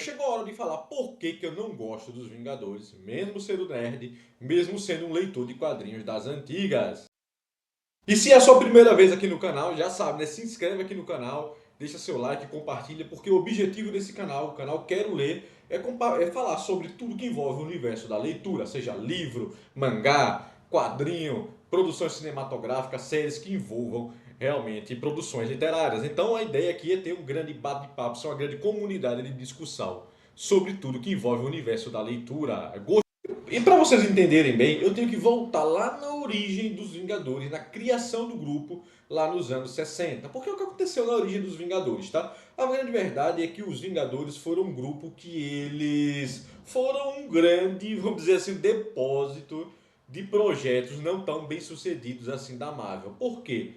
Chegou a hora de falar por que eu não gosto dos Vingadores, mesmo sendo nerd, mesmo sendo um leitor de quadrinhos das antigas. E se é a sua primeira vez aqui no canal, já sabe, né? Se inscreve aqui no canal, deixa seu like, compartilha, porque o objetivo desse canal, o canal Quero Ler, é falar sobre tudo que envolve o universo da leitura, seja livro, mangá, quadrinho, produções cinematográficas, séries que envolvam realmente produções literárias. Então a ideia aqui é ter um grande bate-papo, ser uma grande comunidade de discussão sobre tudo que envolve o universo da leitura. E para vocês entenderem bem, eu tenho que voltar lá na origem dos Vingadores, na criação do grupo lá nos anos 60. Porque é o que aconteceu na origem dos Vingadores, tá? A grande verdade é que os Vingadores foram um grupo que eles foram um grande, vamos dizer assim, depósito de projetos não tão bem sucedidos assim da Marvel. Por quê?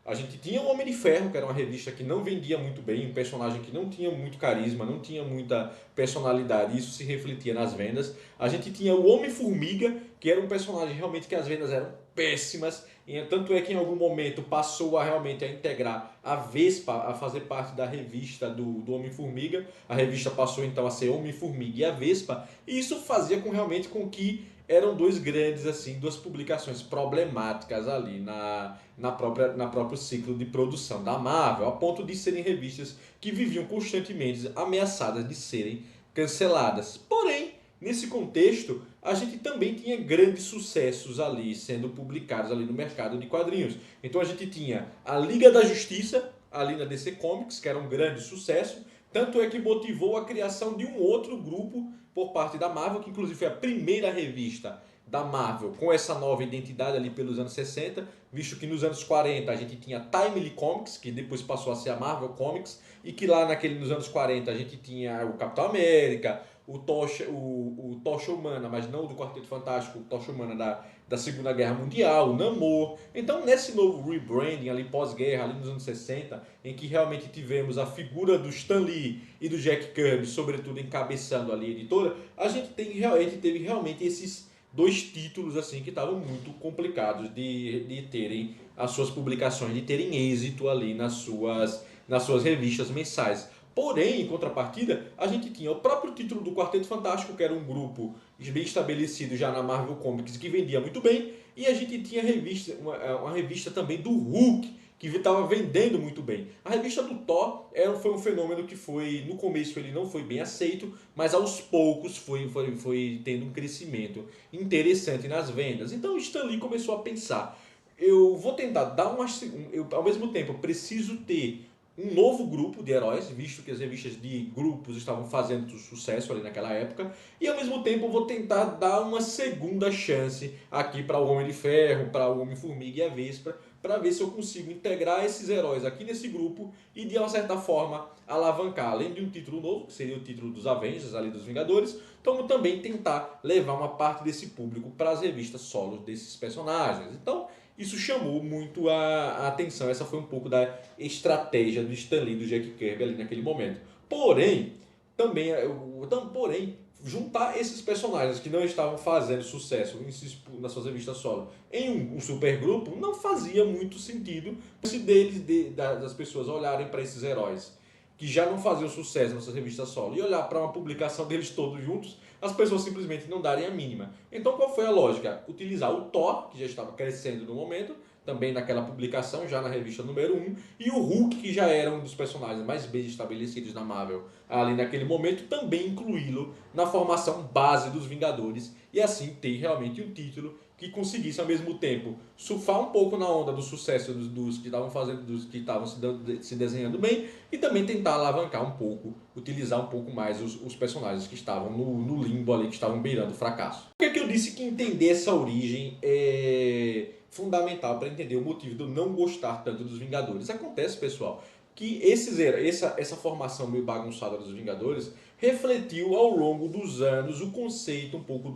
A gente tinha o Homem de Ferro, que era uma revista que não vendia muito bem, um personagem que não tinha muito carisma, não tinha muita personalidade, isso se refletia nas vendas. A gente tinha o Homem-Formiga, que era um personagem realmente que as vendas eram péssimas, e tanto é que em algum momento passou a realmente a integrar a Vespa a fazer parte da revista do Homem-Formiga. A revista passou então a ser Homem-Formiga e a Vespa, e isso fazia realmente com que eram dois grandes, assim, duas publicações problemáticas ali na próprio ciclo de produção da Marvel, a ponto de serem revistas que viviam constantemente ameaçadas de serem canceladas. Porém, nesse contexto, a gente também tinha grandes sucessos ali sendo publicados ali no mercado de quadrinhos. Então a gente tinha a Liga da Justiça ali na DC Comics, que era um grande sucesso, tanto é que motivou a criação de um outro grupo por parte da Marvel, que inclusive foi a primeira revista da Marvel com essa nova identidade ali pelos anos 60, visto que nos anos 40 a gente tinha Timely Comics, que depois passou a ser a Marvel Comics, e que lá nos anos 40 a gente tinha o Capitão América, o Tocha Humana, mas não do Quarteto Fantástico, o Tocha Humana da Segunda Guerra Mundial, o Namor. Então, nesse novo rebranding ali pós-guerra, ali nos anos 60, em que realmente tivemos a figura do Stan Lee e do Jack Kirby, sobretudo encabeçando ali a editora, a gente teve realmente esses dois títulos assim que estavam muito complicados de terem as suas publicações, de terem êxito ali nas suas revistas mensais. Porém, em contrapartida, a gente tinha o próprio título do Quarteto Fantástico, que era um grupo bem estabelecido já na Marvel Comics, que vendia muito bem, e a gente tinha uma revista também do Hulk, que estava vendendo muito bem. A revista do Thor foi um fenômeno que foi, no começo ele não foi bem aceito, mas aos poucos foi tendo um crescimento interessante nas vendas. Então o Stan Lee começou a pensar, eu vou tentar dar ao mesmo tempo eu preciso ter um novo grupo de heróis, visto que as revistas de grupos estavam fazendo sucesso ali naquela época, e ao mesmo tempo eu vou tentar dar uma segunda chance aqui para o Homem de Ferro, para o Homem-Formiga e a Vespa, para ver se eu consigo integrar esses heróis aqui nesse grupo e de uma certa forma alavancar, além de um título novo, que seria o título dos Avengers, ali dos Vingadores, então também tentar levar uma parte desse público para as revistas solos desses personagens. Então isso chamou muito a atenção. Essa foi um pouco da estratégia do Stan Lee e do Jack Kirby ali naquele momento. Porém, porém, juntar esses personagens que não estavam fazendo sucesso nas suas revistas solo em um supergrupo não fazia muito sentido se das pessoas olharem para esses heróis que já não faziam sucesso nessas revistas solo e olhar para uma publicação deles todos juntos, as pessoas simplesmente não darem a mínima. Então qual foi a lógica? Utilizar o Thor, que já estava crescendo no momento, também naquela publicação, já na revista número 1, e o Hulk, que já era um dos personagens mais bem estabelecidos na Marvel ali naquele momento, também incluí-lo na formação base dos Vingadores, e assim ter realmente um título que conseguisse ao mesmo tempo surfar um pouco na onda do sucesso dos que estavam fazendo, dos que estavam se desenhando bem, e também tentar alavancar um pouco, utilizar um pouco mais os personagens que estavam no limbo ali, que estavam beirando o fracasso. Por que eu disse que entender essa origem é fundamental para entender o motivo de eu não gostar tanto dos Vingadores? Acontece, pessoal, que essa formação meio bagunçada dos Vingadores refletiu ao longo dos anos o conceito um pouco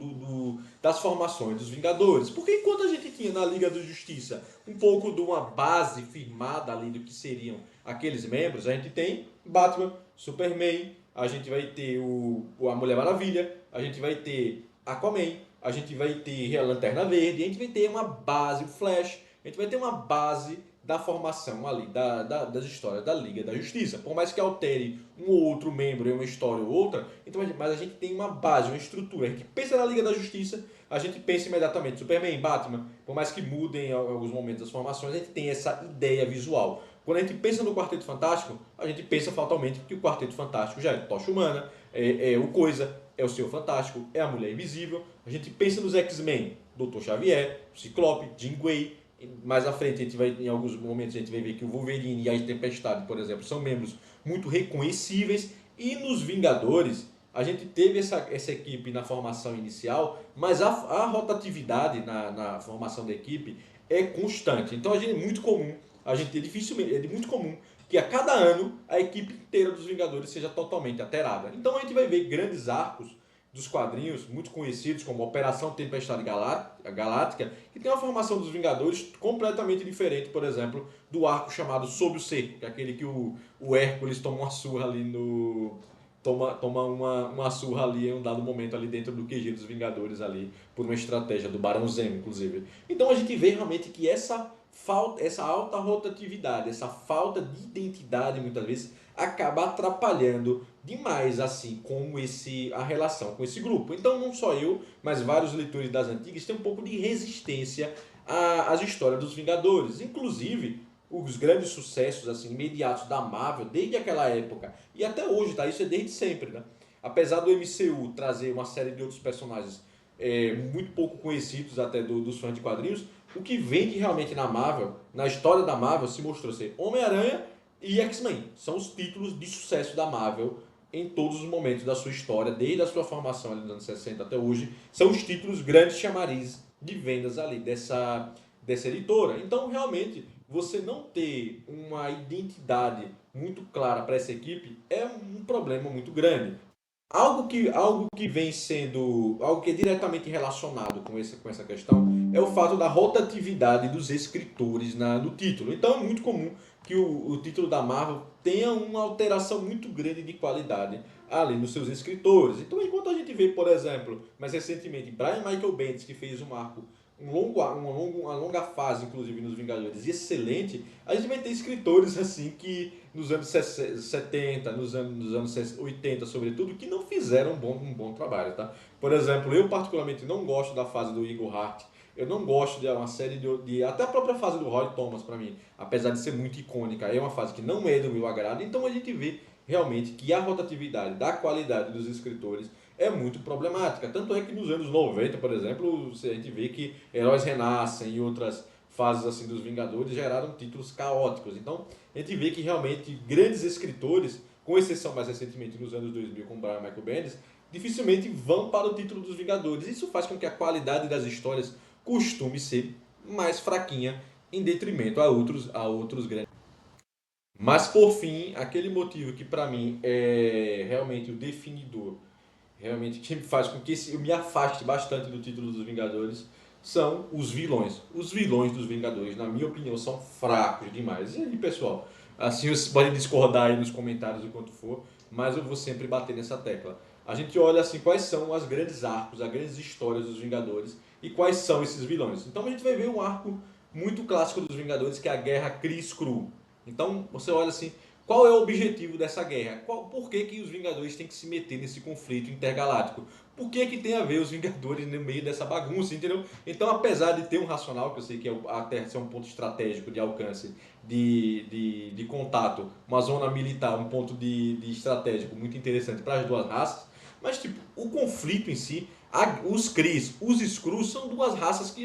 das formações dos Vingadores. Porque enquanto a gente tinha na Liga da Justiça um pouco de uma base firmada ali do que seriam aqueles membros, a gente tem Batman, Superman, a gente vai ter a Mulher Maravilha, a gente vai ter Aquaman, a gente vai ter a Lanterna Verde, a gente vai ter uma base, o Flash, a gente vai ter uma base da formação ali, das histórias da Liga da Justiça. Por mais que altere um ou outro membro em uma história ou outra, então, mas a gente tem uma base, uma estrutura. A gente pensa na Liga da Justiça, a gente pensa imediatamente Superman, Batman, por mais que mudem em alguns momentos as formações, a gente tem essa ideia visual. Quando a gente pensa no Quarteto Fantástico, a gente pensa fatalmente que o Quarteto Fantástico já é Tocha Humana, é o Coisa, é o Senhor Fantástico, é a Mulher Invisível. A gente pensa nos X-Men, Dr. Xavier, Ciclope, Jean Grey. Mais à frente, a gente vai, em alguns momentos, a gente vai ver que o Wolverine e a Tempestade, por exemplo, são membros muito reconhecíveis. E nos Vingadores, a gente teve essa equipe na formação inicial, mas a rotatividade na formação da equipe é constante. Então é muito comum, é muito comum que a cada ano a equipe inteira dos Vingadores seja totalmente alterada. Então a gente vai ver grandes arcos dos quadrinhos muito conhecidos como Operação Tempestade Galáctica, que tem uma formação dos Vingadores completamente diferente, por exemplo, do arco chamado Sob o Ser, que é aquele que o Hércules toma uma surra ali no... Toma uma surra ali em um dado momento ali dentro do QG dos Vingadores ali, por uma estratégia do Barão Zemo, inclusive. Então a gente vê realmente que essa alta rotatividade, essa falta de identidade, muitas vezes, acaba atrapalhando demais assim com a relação com esse grupo. Então não só eu, mas vários leitores das antigas têm um pouco de resistência às histórias dos Vingadores. Inclusive, os grandes sucessos assim imediatos da Marvel desde aquela época e até hoje, tá? Isso é desde sempre, né? Apesar do MCU trazer uma série de outros personagens muito pouco conhecidos até dos fãs de quadrinhos, o que vende realmente na Marvel, na história da Marvel, se mostrou ser Homem-Aranha e X-Men. São os títulos de sucesso da Marvel em todos os momentos da sua história, desde a sua formação ali nos anos 60 até hoje. São os títulos grandes chamarizes de vendas ali dessa editora. Então, realmente, você não ter uma identidade muito clara para essa equipe é um problema muito grande. Algo que vem sendo, algo que é diretamente relacionado com essa questão é o fato da rotatividade dos escritores no título. Então é muito comum que o título da Marvel tenha uma alteração muito grande de qualidade ali nos seus escritores. Então enquanto a gente vê, por exemplo, mais recentemente, Brian Michael Bendis, que fez um arco uma longa fase, inclusive, nos Vingadores, excelente, a gente vai ter escritores assim que nos anos 70, nos anos 80, sobretudo, que não fizeram um bom trabalho, tá? Por exemplo, eu particularmente não gosto da fase do Igor Hart, eu não gosto de uma série até a própria fase do Roy Thomas, para mim, apesar de ser muito icônica, é uma fase que não é do meu agrado, então a gente vê realmente que a rotatividade da qualidade dos escritores é muito problemática. Tanto é que nos anos 90, por exemplo, a gente vê que Heróis Renascem e outras fases assim dos Vingadores geraram títulos caóticos. Então, a gente vê que realmente grandes escritores, com exceção mais recentemente nos anos 2000 com Brian Michael Bendis, dificilmente vão para o título dos Vingadores. Isso faz com que a qualidade das histórias costume ser mais fraquinha em detrimento a outros grandes. Mas por fim, aquele motivo que para mim é realmente o definidor, realmente que faz com que eu me afaste bastante do título dos Vingadores, são os vilões. Os vilões dos Vingadores, na minha opinião, são fracos demais. E aí, pessoal, assim vocês podem discordar aí nos comentários o quanto for, mas eu vou sempre bater nessa tecla. A gente olha assim quais são as grandes arcos, as grandes histórias dos Vingadores e quais são esses vilões. Então a gente vai ver um arco muito clássico dos Vingadores, que é a Guerra Kree-Skrull. Então você olha assim, qual é o objetivo dessa guerra? Por que os Vingadores têm que se meter nesse conflito intergaláctico? Por que tem a ver os Vingadores no meio dessa bagunça, entendeu? Então, apesar de ter um racional, que eu sei que a Terra é um ponto estratégico de alcance, de contato, uma zona militar, um ponto de estratégico muito interessante para as duas raças, mas tipo, o conflito em si, os Krees, os Skrulls são duas raças que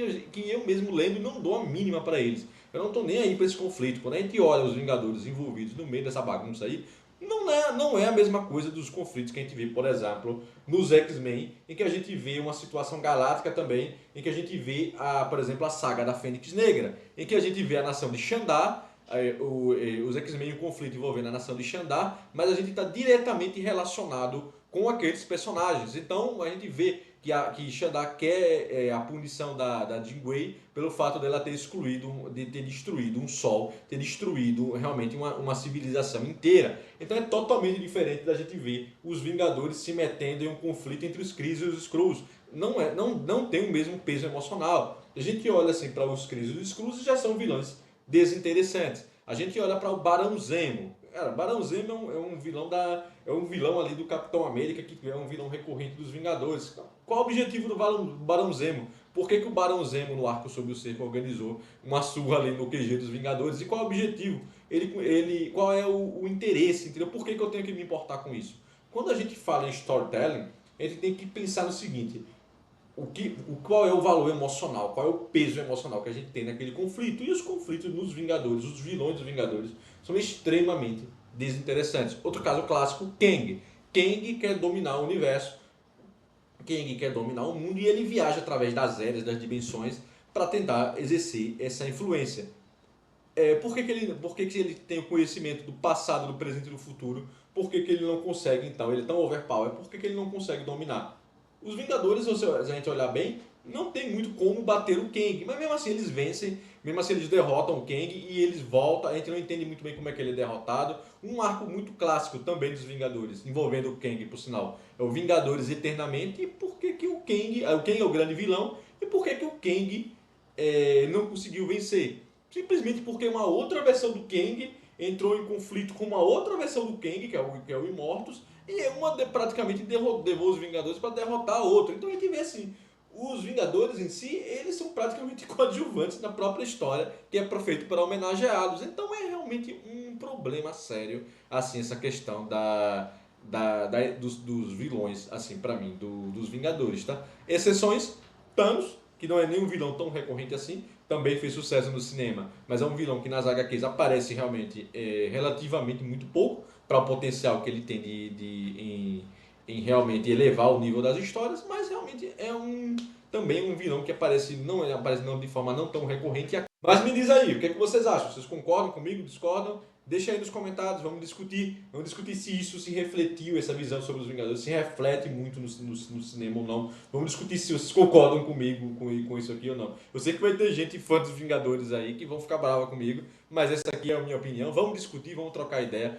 eu mesmo lendo não dou a mínima para eles. Eu não tô nem aí para esse conflito. Quando a gente olha os Vingadores envolvidos no meio dessa bagunça aí, não é a mesma coisa dos conflitos que a gente vê, por exemplo, nos X-Men, em que a gente vê uma situação galáctica também, em que a gente vê, por exemplo, a saga da Fênix Negra, em que a gente vê a nação de Xandar, os X-Men em um conflito envolvendo a nação de Xandar, mas a gente está diretamente relacionado com aqueles personagens. Então a gente vê que Xandar quer a punição da Jean Grey pelo fato dela ter de ter destruído um sol, ter destruído realmente uma civilização inteira. Então é totalmente diferente da gente ver os Vingadores se metendo em um conflito entre os Kree e os Skrulls. Não tem o mesmo peso emocional. A gente olha assim para os Kree e os Skrulls e já são vilões desinteressantes. A gente olha para o Barão Zemo. Cara, Barão Zemo é um vilão ali do Capitão América, que é um vilão recorrente dos Vingadores. Qual o objetivo do Barão Zemo? Por que o Barão Zemo, no Arco Sob o Cerco, organizou uma surra ali no QG dos Vingadores? E qual é o objetivo? Qual é o interesse? Entendeu? Por que eu tenho que me importar com isso? Quando a gente fala em storytelling, a gente tem que pensar no seguinte: qual é o valor emocional, qual é o peso emocional que a gente tem naquele conflito. E os conflitos nos Vingadores, os vilões dos Vingadores, são extremamente desinteressantes. Outro caso clássico, Kang. Kang quer dominar o universo, Kang quer dominar o mundo e ele viaja através das eras, das dimensões, para tentar exercer essa influência. Por que ele tem o conhecimento do passado, do presente e do futuro? Por que ele não consegue, então? Ele é tão overpower, por que ele não consegue dominar? Os Vingadores, se a gente olhar bem, não tem muito como bater o Kang, mas mesmo assim eles vencem, mesmo assim eles derrotam o Kang e eles voltam. A gente não entende muito bem como é que ele é derrotado. Um arco muito clássico também dos Vingadores, envolvendo o Kang, por sinal, é o Vingadores Eternamente. E por que o Kang é o grande vilão e por que o Kang não conseguiu vencer? Simplesmente porque uma outra versão do Kang entrou em conflito com uma outra versão do Kang, que é o Immortus, e praticamente levou os Vingadores para derrotar a outra. Então a gente vê assim, os Vingadores em si, eles são praticamente coadjuvantes na própria história, que é feito para homenageá-los. Então é realmente um problema sério, assim, essa questão dos vilões, assim, para mim, dos Vingadores, tá? Exceções, Thanos, que não é nem um vilão tão recorrente assim, também fez sucesso no cinema, mas é um vilão que nas HQs aparece realmente relativamente muito pouco para o potencial que ele tem em realmente elevar o nível das histórias, mas realmente também um vilão que aparece não de forma não tão recorrente. Mas me diz aí, o que é que vocês acham? Vocês concordam comigo, discordam? Deixa aí nos comentários, vamos discutir se isso se refletiu, essa visão sobre os Vingadores, se reflete muito no cinema ou não. Vamos discutir se vocês concordam comigo com isso aqui ou não. Eu sei que vai ter gente fã dos Vingadores aí que vão ficar brava comigo, mas essa aqui é a minha opinião. Vamos discutir, vamos trocar ideia.